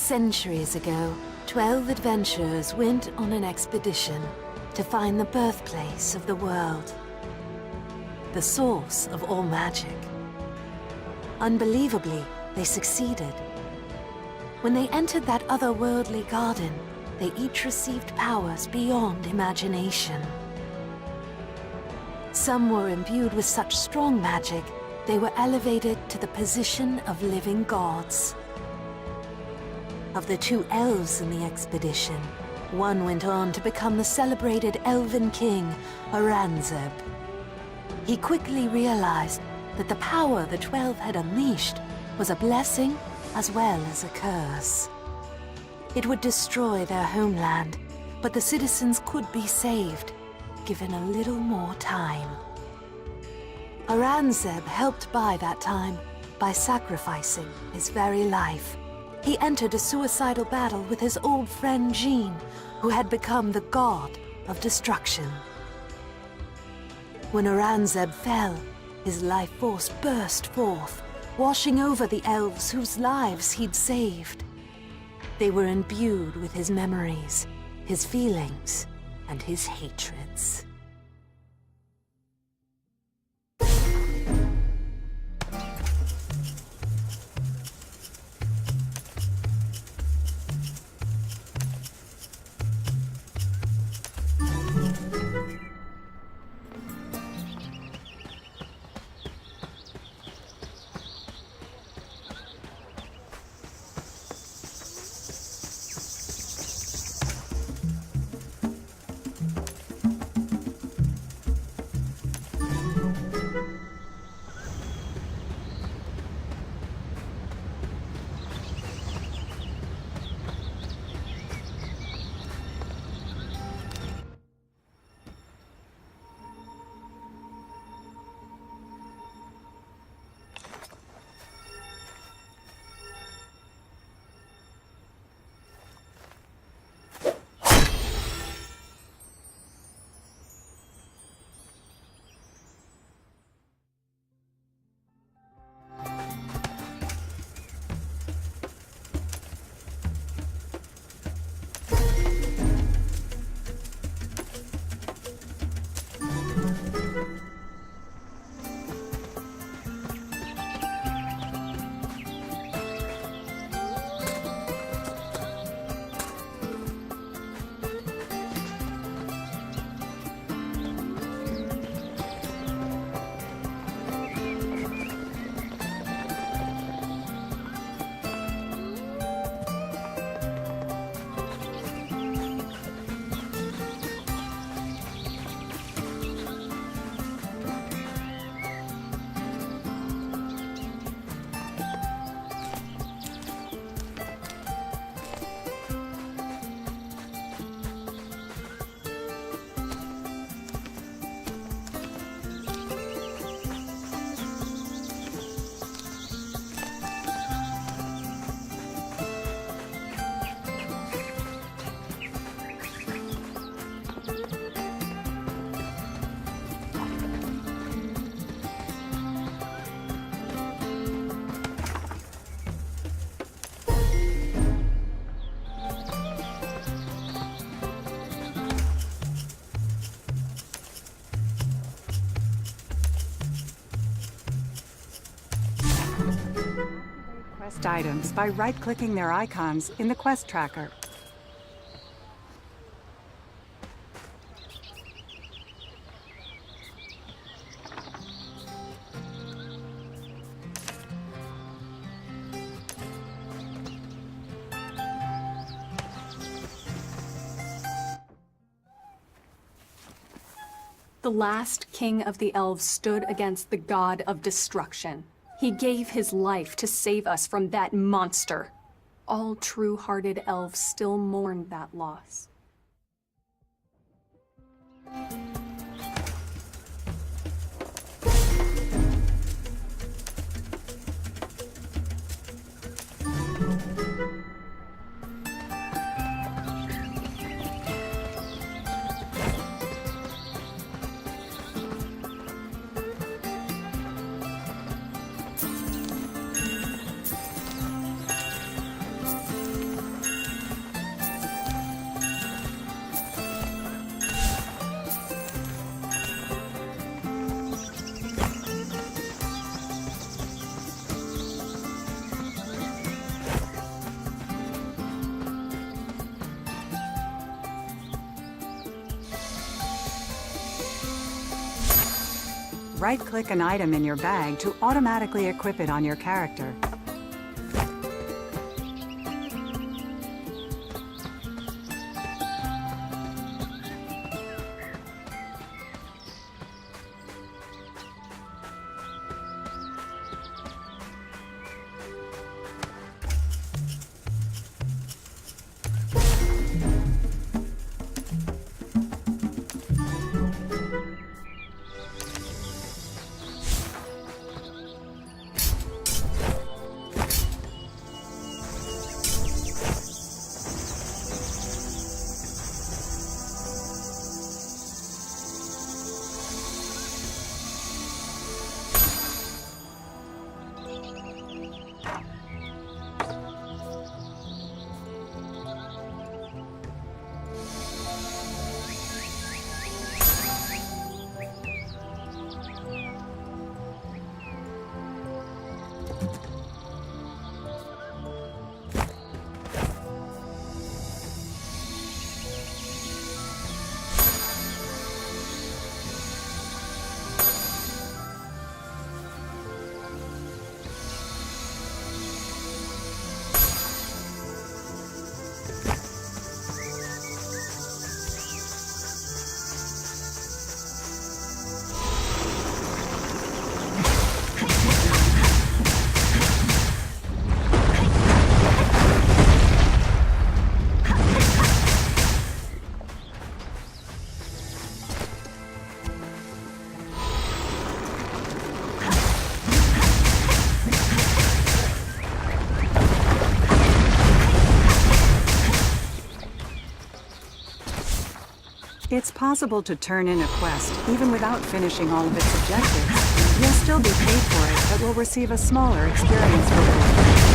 Centuries ago, 12 adventurers went on an expedition to find the birthplace of the world, the source of all magic. Unbelievably, they succeeded. When they entered that otherworldly garden, they each received powers beyond imagination. Some were imbued with such strong magic, they were elevated to the position of living gods. Of the 2 elves in the expedition, one went on to become the celebrated elven king, Aranzeb. He quickly realized that the power the 12 had unleashed was a blessing as well as a curse. It would destroy their homeland, but the citizens could be saved, given a little more time. Aranzeb helped buy that time by sacrificing his very life. He entered a suicidal battle with his old friend Jean, who had become the god of destruction. When Aranzeb fell, his life force burst forth, washing over the elves whose lives he'd saved. They were imbued with his memories, his feelings, and his hatreds. Quest items by right-clicking their icons in the quest tracker. The last king of the elves stood against the god of destruction. He gave his life to save us from that monster. All true-hearted elves still mourn that loss. Right-click an item in your bag to automatically equip it on your character. It's possible to turn in a quest even without finishing all of its objectives. You'll still be paid for it, but will receive a smaller experience reward.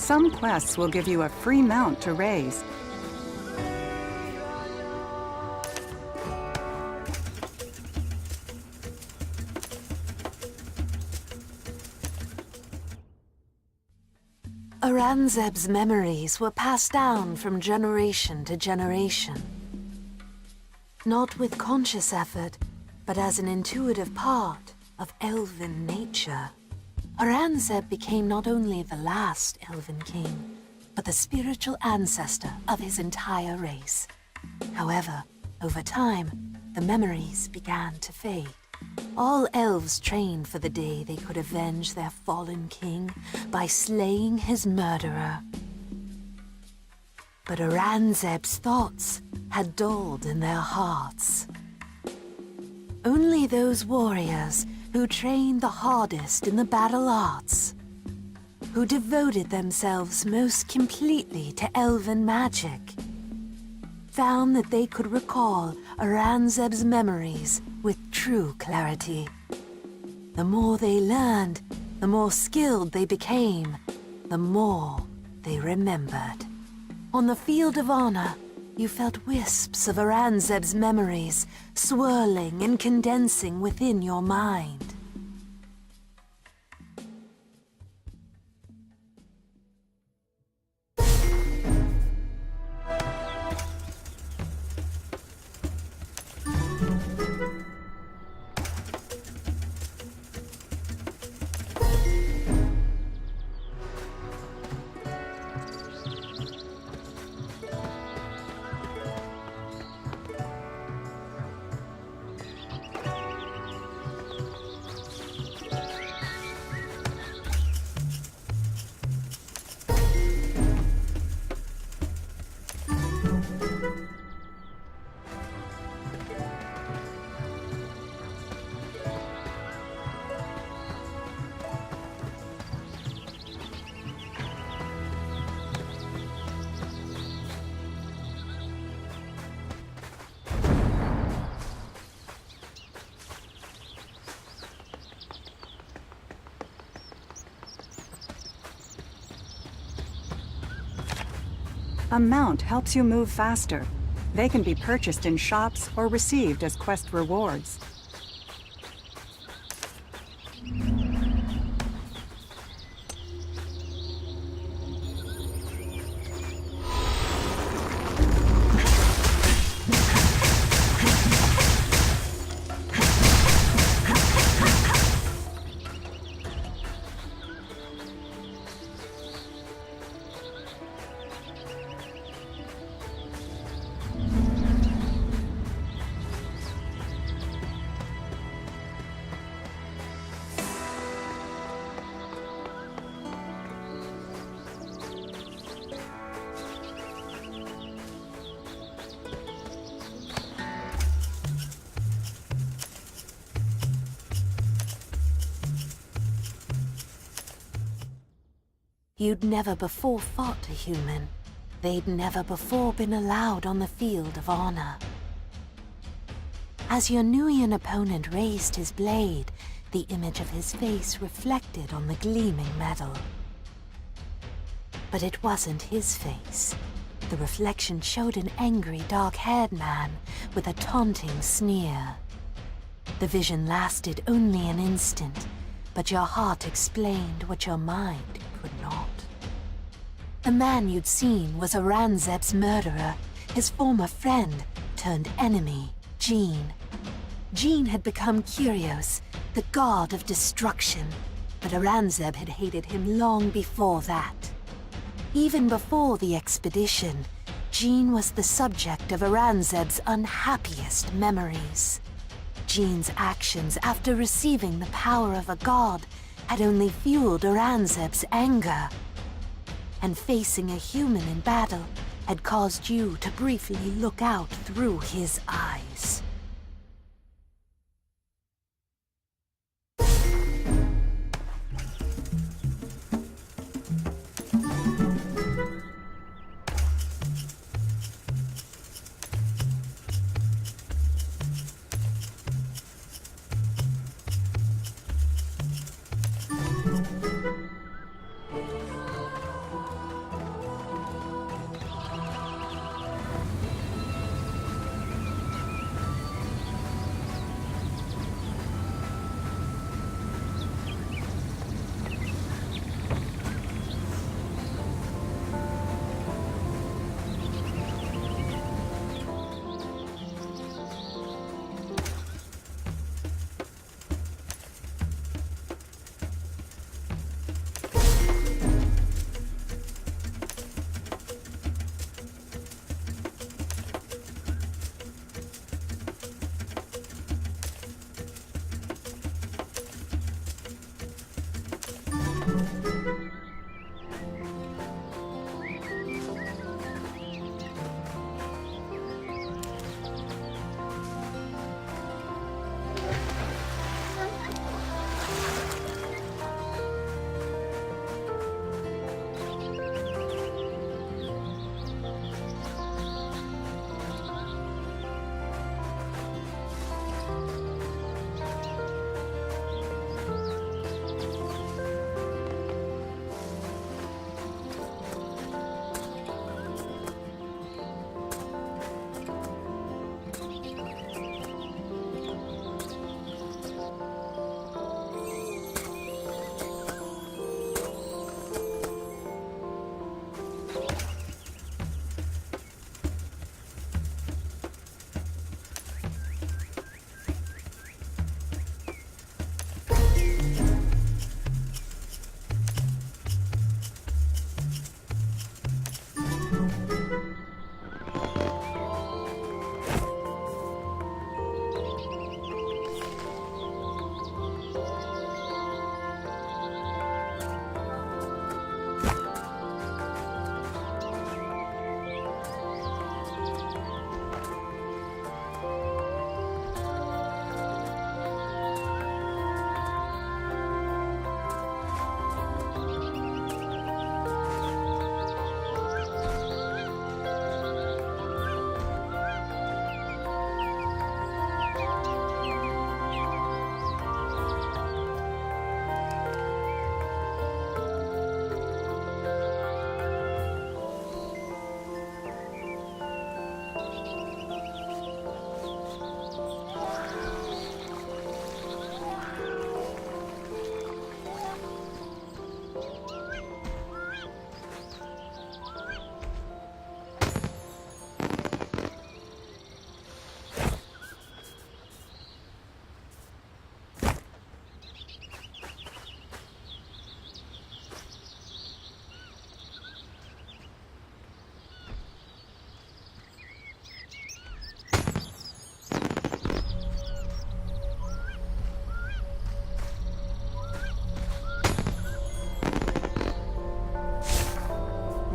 Some quests will give you a free mount to raise. Aurangzeb's memories were passed down from generation to generation. Not with conscious effort, but as an intuitive part of elven nature. Aurangzeb became not only the last elven king, but the spiritual ancestor of his entire race. However, over time, the memories began to fade. All elves trained for the day they could avenge their fallen king by slaying his murderer. But Aurangzeb's thoughts had dulled in their hearts. Only those warriors who trained the hardest in the battle arts, who devoted themselves most completely to elven magic, found that they could recall Aurangzeb's memories with true clarity. The more they learned, the more skilled they became, the more they remembered. On the field of honor, you felt wisps of Aurangzeb's memories swirling and condensing within your mind. A mount helps you move faster. They can be purchased in shops or received as quest rewards. You'd never before fought a human. They'd never before been allowed on the field of honor. As your Nuian opponent raised his blade, the image of his face reflected on the gleaming metal. But it wasn't his face. The reflection showed an angry, dark-haired man with a taunting sneer. The vision lasted only an instant, but your heart explained what your mind could not. The man you'd seen was Aranzeb's murderer, his former friend turned enemy, Jean. Jean had become Kyrios, the god of destruction, but Aranzeb had hated him long before that. Even before the expedition, Jean was the subject of Aranzeb's unhappiest memories. Jean's actions after receiving the power of a god had only fueled Aranzeb's anger. And facing a human in battle had caused you to briefly look out through his eyes.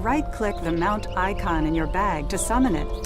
Right-click the mount icon in your bag to summon it.